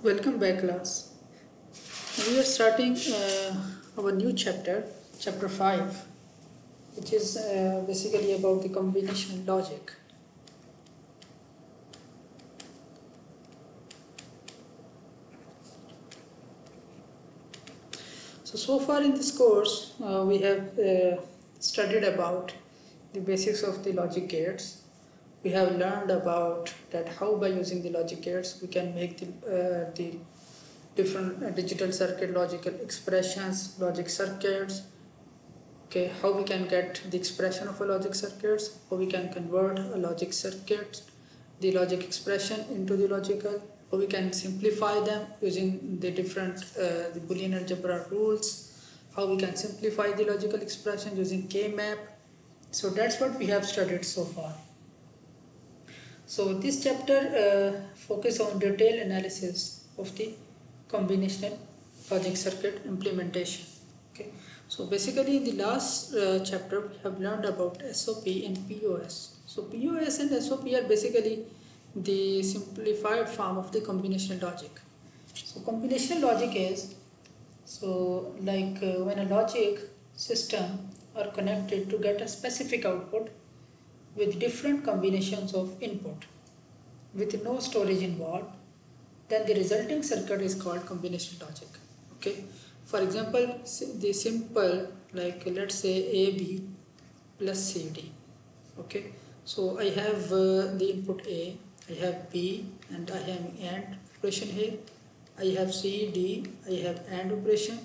Welcome back, class. We are starting our new chapter, chapter 5, which is basically about the combinational logic. So far in this course, we have studied about the basics of the logic gates. We have learned about that how by using the logic gates we can make the different digital circuit logical expressions, logic circuits. Okay, how we can get the expression of a logic circuits, how we can convert a logic circuit, the logic expression into the logical, how we can simplify them using the different the Boolean algebra rules, how we can simplify the logical expression using K-map. So that's what we have studied so far. So this chapter focus on detailed analysis of the combinational logic circuit implementation. Okay. So basically in the last chapter we have learned about SOP and POS. So POS and SOP are basically the simplified form of the combinational logic. So combinational logic is when a logic system are connected to get a specific output with different combinations of input with no storage involved, then the resulting circuit is called combinational logic. Okay. For example, the simple let's say AB plus CD. Okay. So I have the input A, I have B, and I have AND operation here. I have C, D, I have AND operation,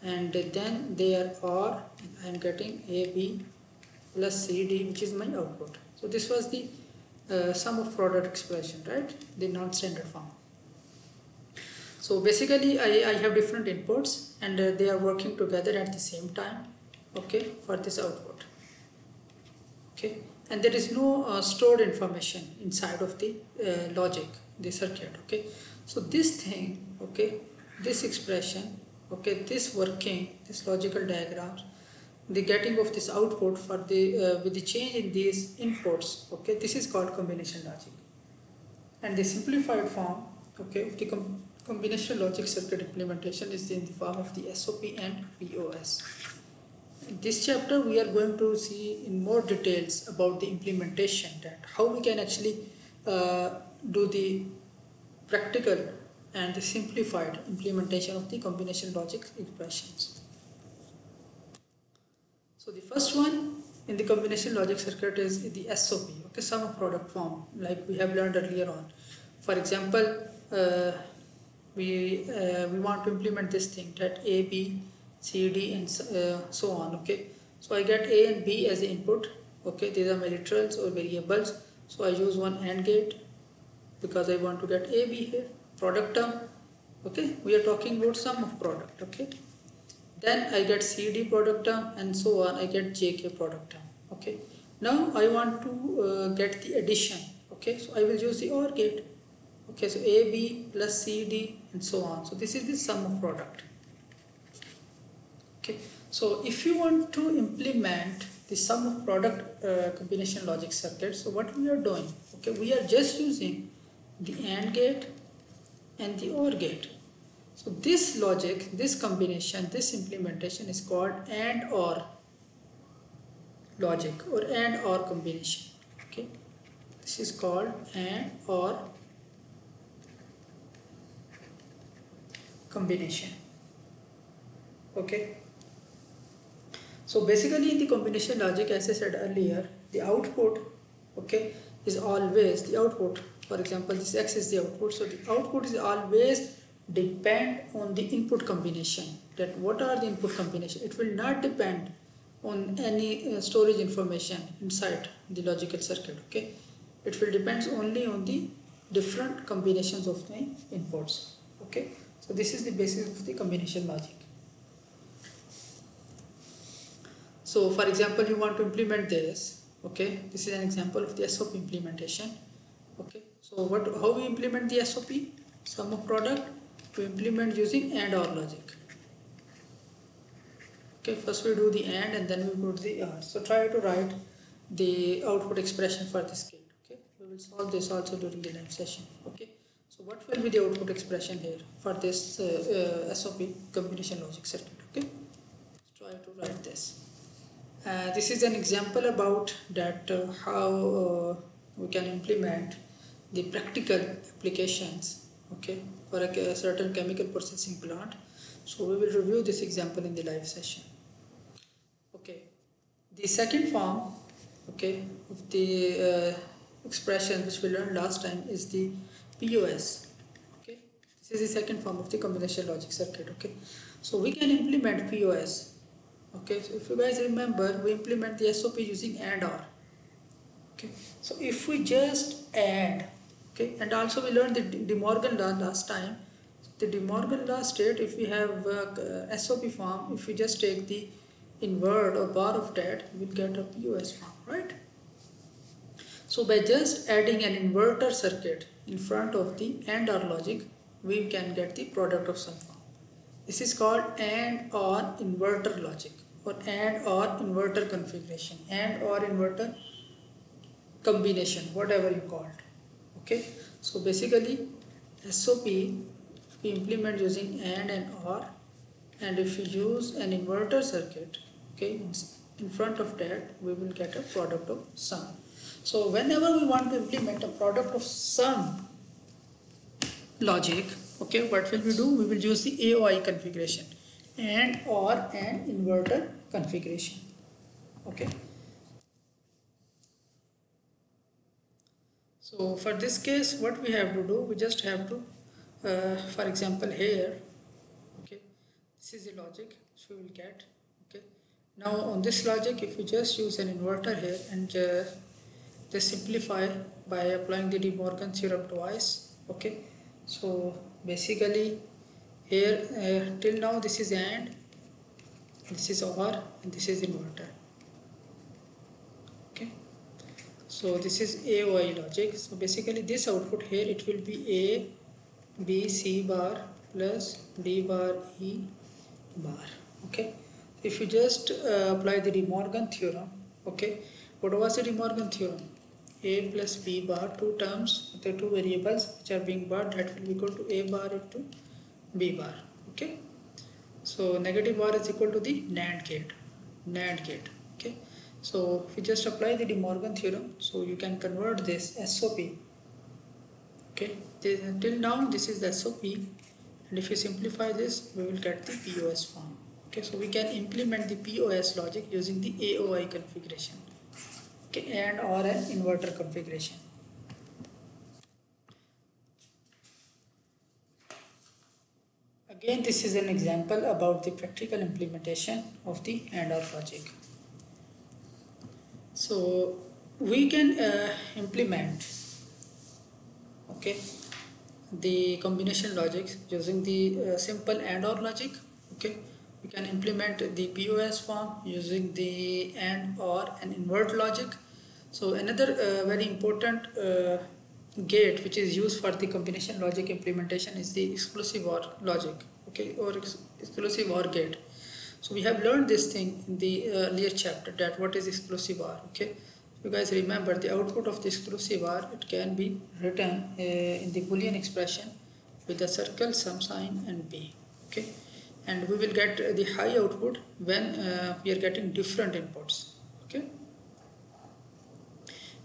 and then they are OR, and I am getting AB plus CD, which is my output. So this was the sum of product expression, right? The non-standard form. So basically I have different inputs and they are working together at the same time, okay, for this output. Okay, and there is no stored information inside of the logic, the circuit. Okay, so this thing, okay, this expression, okay, this working, this logical diagrams, the getting of this output for the with the change in these inputs, okay, this is called combination logic. And the simplified form, okay, of the combinational logic circuit implementation is in the form of the SOP and POS. In this chapter we are going to see in more details about the implementation, that how we can actually do the practical and the simplified implementation of the combination logic expressions. So the first one in the combination logic circuit is the SOP, okay, sum of product form, like we have learned earlier on. For example, we want to implement this thing, that A, B, C, D, and so on. Okay, so I get A and B as the input. Okay, these are my literals or variables. So I use one AND gate because I want to get A, B here. Product term. Okay, we are talking about sum of product. Okay, then I get CD product term and so on. I get JK product term. Okay, now I want to get the addition. Okay, so I will use the OR gate. Okay, so AB plus CD and so on. So this is the sum of product. Okay, so if you want to implement the sum of product combination logic circuit, so what we are doing? Okay, we are just using the AND gate and the OR gate. So this logic, this combination, this implementation is called AND OR logic or AND OR combination. Okay, this is called AND OR combination. Okay, so basically in the combination logic, as I said earlier, the output, okay, is always the output. For example, this X is the output, so the output is always depend on the input combination. That what are the input combination? It will not depend on any storage information inside the logical circuit. Okay, it will depend only on the different combinations of the inputs. Okay, so this is the basis of the combination logic. So for example, you want to implement this. Okay, this is an example of the SOP implementation. Okay, so how we implement the SOP, sum of product, to implement using AND OR logic. Okay, first we do the and then we go to the OR. So try to write the output expression for this gate. Okay, we will solve this also during the live session. Okay, so what we will be the output expression here for this SOP combination logic circuit. Okay, try to write this. This is an example about that how we can implement the practical applications, okay, for a certain chemical processing plant. So we will review this example in the live session. Okay, the second form, okay, of the expression which we learned last time is the POS. Okay, this is the second form of the combination logic circuit. Okay, so we can implement POS. Okay, so if you guys remember, we implement the SOP using AND OR. Okay, so if we just add, okay, and also we learned the De Morgan law last time. The De Morgan law state if we have SOP form, if we just take the invert or bar of that, we will get a POS form, right? So by just adding an inverter circuit in front of the AND OR logic, we can get the product of sum form. This is called AND OR inverter logic, or AND OR inverter configuration, AND OR inverter combination, whatever you call it. Okay, so basically SOP we implement using AND and OR, and if we use an inverter circuit, okay, in front of that we will get a product of sum. So whenever we want to implement a product of sum logic, okay, what will we do? We will use the AOI configuration, AND OR and inverter configuration. Okay, so for this case what we have to do, we just have to for example here, okay, this is the logic which we will get. Okay, now on this logic, if we just use an inverter here and just simplify by applying the De Morgan theorem twice. Okay, so basically here till now this is AND, this is OR, and this is inverter. Okay, so this is AOI logic. So basically this output here, it will be A B C bar plus D bar E bar. Okay, if you just apply the De Morgan theorem, okay, what was the De Morgan theorem? A plus B bar, two terms, the two variables which are being barred, that will be equal to A bar into B bar. Okay, so negative bar is equal to the NAND gate. Okay, so if you just apply the De Morgan theorem, so you can convert this SOP. Okay, till now this is the SOP, and if you simplify this, we will get the POS form. Okay, so we can implement the POS logic using the AOI configuration, okay, and or an inverter configuration. Again, this is an example about the practical implementation of the AND OR logic. So we can implement, okay, the combination logics using the simple AND OR logic. Okay, we can implement the POS form using the AND OR and invert logic. So another very important gate which is used for the combination logic implementation is the exclusive OR logic, okay, or exclusive OR gate. So we have learned this thing in the earlier chapter, that what is exclusive OR. Okay, you guys remember the output of the exclusive OR, it can be written in the Boolean expression with the circle, sum sign and B. Okay, and we will get the high output when we are getting different inputs. Okay,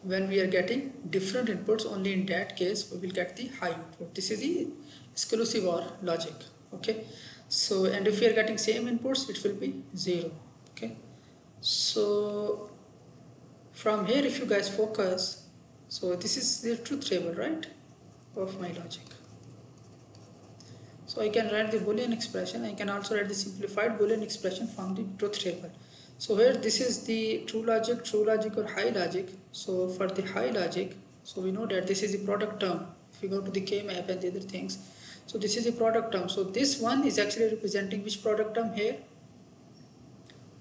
when we are getting different inputs, only in that case we will get the high output. This is the exclusive OR logic. Okay, so and if we are getting same inputs, it will be 0. Okay, so from here if you guys focus, so this is the truth table, right, of my logic. So I can write the Boolean expression, I can also write the simplified Boolean expression from the truth table. So here this is the true logic or high logic. So for the high logic, so we know that this is the product term. If you go to the K-map and the other things, so this is a product term. So this one is actually representing which product term here?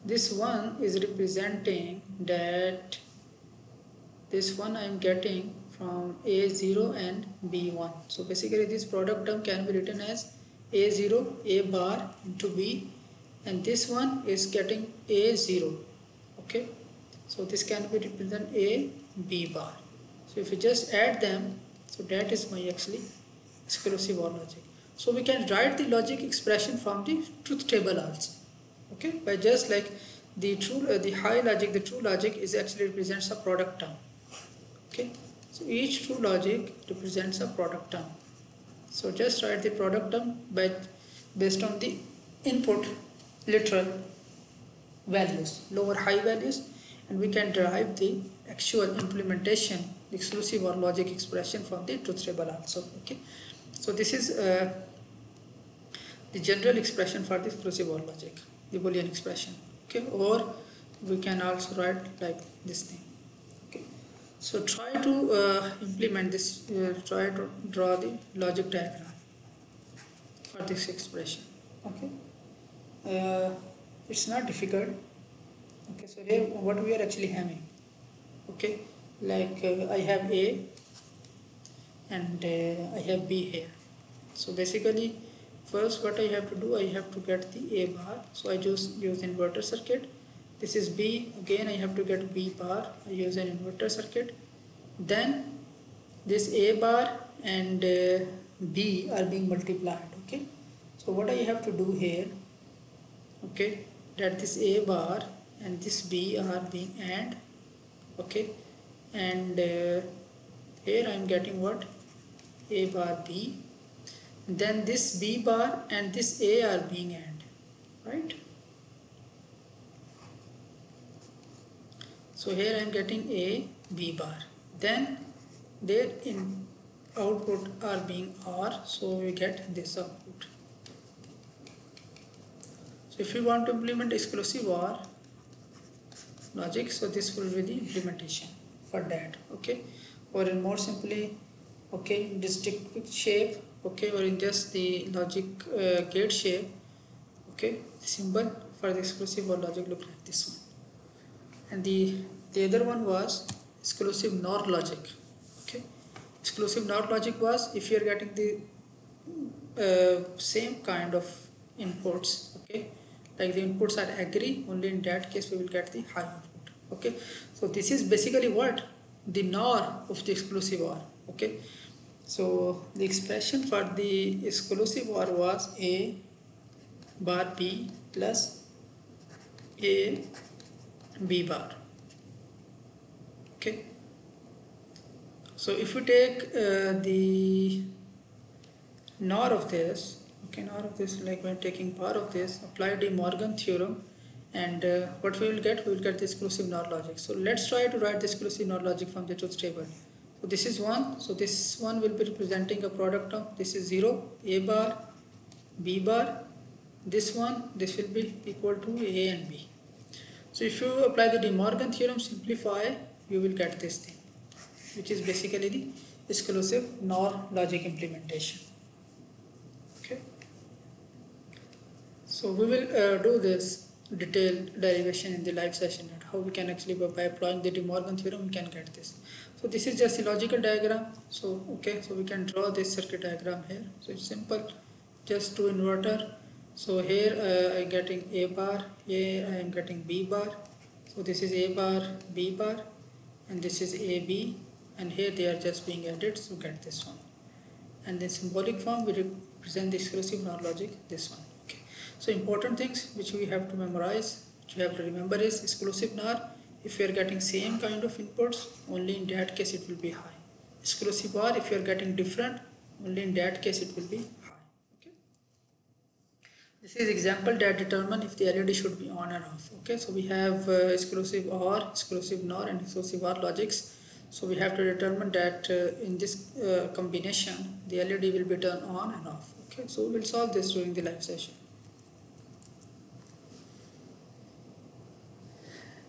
This one is representing that this one I am getting from A0 and B1. So basically this product term can be written as A0, A bar into B, and this one is getting A0. Okay, so this can be represented A, B bar. So if you just add them, so that is my actually exclusive OR logic. So we can write the logic expression from the truth table also. Okay, by just like the high logic, the true logic is actually represents a product term. Okay, so each true logic represents a product term. So just write the product term based on the input literal values, lower high values, and we can derive the actual implementation, the exclusive OR logic expression from the truth table also. Okay, so this is the general expression for the exclusive OR logic, the Boolean expression. Okay, or we can also write like this thing. Okay, so try to implement this, try to draw the logic diagram for this expression. Okay, it's not difficult. Okay, so here what we are actually having. Okay, like I have A and I have B here. So basically, first what I have to do, I have to get the A bar. So I just use inverter circuit. This is B. Again I have to get B bar. I use an inverter circuit. Then this A bar and B are being multiplied. Okay. So what I have to do here, okay, that this A bar and this B are being AND. Okay, and here I am getting what? A bar B. Then this B bar and this A are being AND, right? So here I am getting A B bar. Then their in output are being OR, so we get this output. So if you want to implement exclusive OR logic, so this will be the implementation for that. Okay, or in more simply, okay, in district shape, okay, or in just the logic gate shape. Okay, the symbol for the exclusive OR logic look like this one, and the other one was exclusive NOR logic. Okay, exclusive NOR logic was if you are getting the same kind of inputs. Okay, like the inputs are agree, only in that case we will get the high output. Okay, so this is basically what the NOR of the exclusive OR. Okay, so the expression for the exclusive OR was A bar B plus A B bar. Okay, so if you take the NOR of this, okay, NOR of this, like when taking power of this, apply De Morgan theorem, and what we will get the exclusive NOR logic. So let's try to write the exclusive NOR logic from the truth table. So this is 1, so this one will be representing a product term. This is 0, A bar, B bar. This one, this will be equal to A and B. So if you apply the De Morgan theorem, simplify, you will get this thing, which is basically the exclusive NOR logic implementation. Okay, so we will do this detailed derivation in the live session, and how we can actually by applying the De Morgan theorem we can get this. So this is just a logical diagram. So okay, so we can draw this circuit diagram here. So it's simple, just two inverter. So here I am getting A bar, I am getting B bar. So this is A bar, B bar, and this is AB, and here they are just being added, so get this one. And in symbolic form we represent the exclusive NOR logic, this one. Okay, so important things which we have to memorize, which you have to remember is exclusive NOR, if you are getting same kind of inputs, only in that case it will be high. Exclusive OR, if you are getting different, only in that case it will be high. Okay, this is example that determine if the LED should be on or off. Okay, so we have exclusive OR, exclusive NOR, and exclusive OR logics. So we have to determine that in this combination the LED will be turned on and off. Okay, so we will solve this during the live session.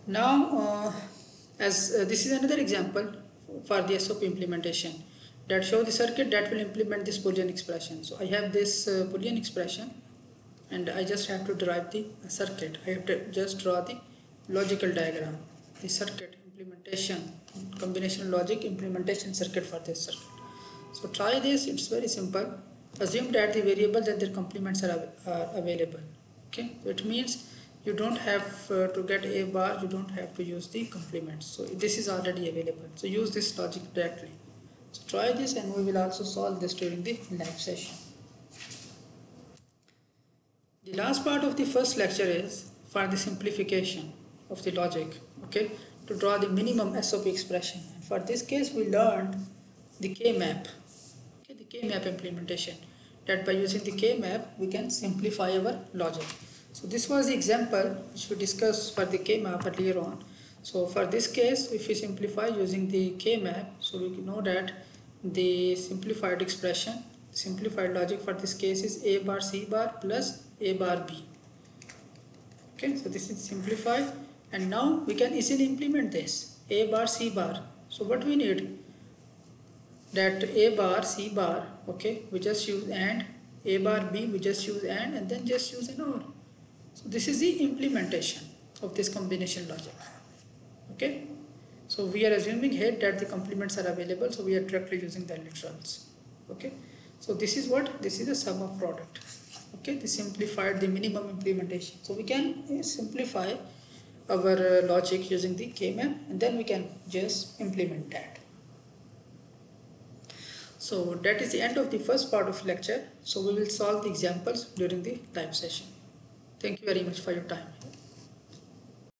Now this is another example for the SOP implementation that show the circuit that will implement this Boolean expression. So I have this Boolean expression, and I just have to derive the circuit. I have to just draw the logical diagram, the circuit implementation, combination logic implementation circuit for this circuit. So try this, it's very simple. Assume that the variables and their complements are available. Okay, so it means you don't have to get A bar, you don't have to use the complements. So this is already available. So use this logic directly. So try this, and we will also solve this during the live session. The last part of the first lecture is for the simplification of the logic, okay, to draw the minimum SOP expression. And for this case, we learned the K-map, okay, the K-map implementation, that by using the K-map, we can simplify our logic. So this was the example which we discussed for the K-map earlier on. So for this case, if we simplify using the K-map, so we know that the simplified expression, simplified logic for this case is A bar C bar plus A bar B. Okay, so this is simplified, and now we can easily implement this A bar C bar. So what we need, that A bar C bar, okay, we just use AND, A bar B we just use and then just use an OR. So this is the implementation of this combination logic. Okay, so we are assuming here that the complements are available, so we are directly using the literals. Okay, so this is what, this is the sum of product. Okay, the simplified, the minimum implementation. So we can simplify our logic using the K-map, and then we can just implement that. So that is the end of the first part of lecture. So we will solve the examples during the live session. Thank you very much for your time.